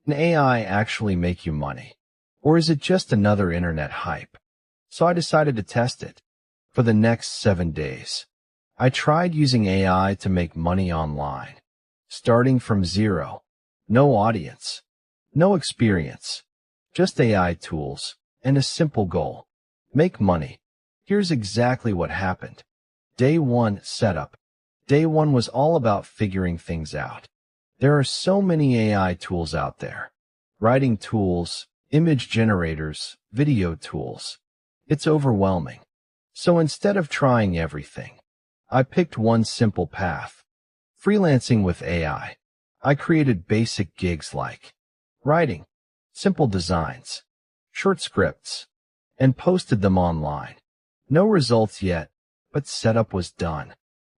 Can AI actually make you money? Or is it just another internet hype? So I decided to test it. For the next 7 days, I tried using AI to make money online, starting from zero. No audience, no experience, just AI tools, and a simple goal: make money. Here's exactly what happened. Day 1, setup. Day 1 was all about figuring things out. There are so many AI tools out there. Writing tools, image generators, video tools. It's overwhelming. So instead of trying everything, I picked one simple path: freelancing with AI. I created basic gigs like writing, simple designs, short scripts, and posted them online. No results yet, but setup was done.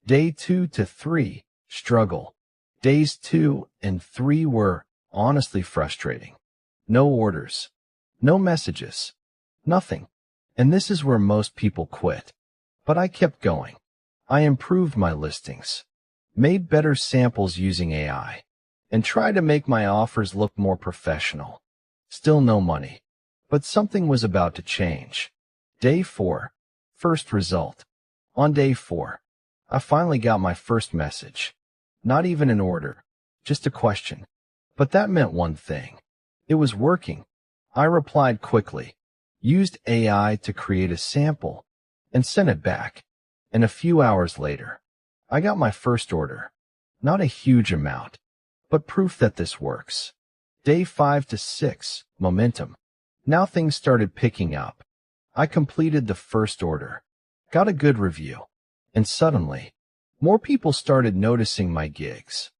Day 2 to 3, struggle. Days 2 and 3 were honestly frustrating. No orders, no messages, nothing. And this is where most people quit. But I kept going. I improved my listings, made better samples using AI, and tried to make my offers look more professional. Still no money, but something was about to change. Day 4, first result. On day 4, I finally got my first message. Not even an order, just a question. But that meant one thing: it was working. I replied quickly, used AI to create a sample, and sent it back. And a few hours later, I got my first order. Not a huge amount, but proof that this works. Day 5 to 6, momentum. Now things started picking up. I completed the first order, got a good review, and suddenly, more people started noticing my gigs.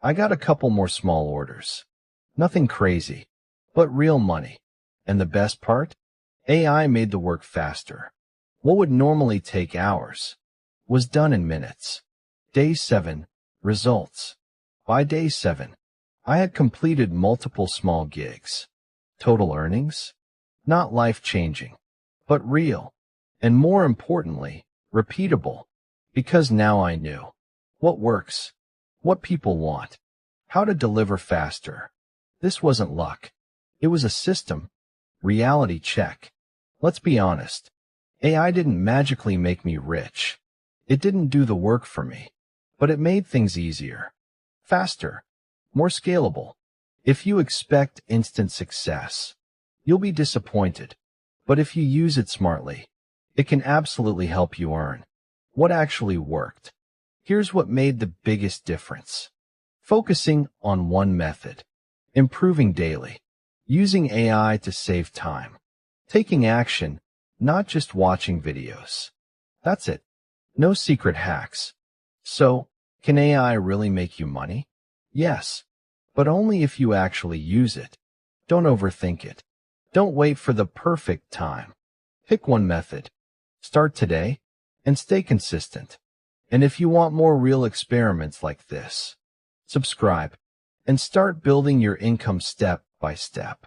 I got a couple more small orders. Nothing crazy, but real money. And the best part? AI made the work faster. What would normally take hours was done in minutes. Day 7, results. By day 7, I had completed multiple small gigs. Total earnings? Not life-changing, but real. And more importantly, repeatable. Because now I knew what works, what people want, how to deliver faster. This wasn't luck. It was a system. Reality check. Let's be honest. AI didn't magically make me rich. It didn't do the work for me, but it made things easier, faster, more scalable. If you expect instant success, you'll be disappointed. But if you use it smartly, it can absolutely help you earn. What actually worked? Here's what made the biggest difference. Focusing on one method. Improving daily. Using AI to save time. Taking action, not just watching videos. That's it. No secret hacks. So, can AI really make you money? Yes, but only if you actually use it. Don't overthink it. Don't wait for the perfect time. Pick one method. Start today and stay consistent. And if you want more real experiments like this, subscribe and start building your income step by step.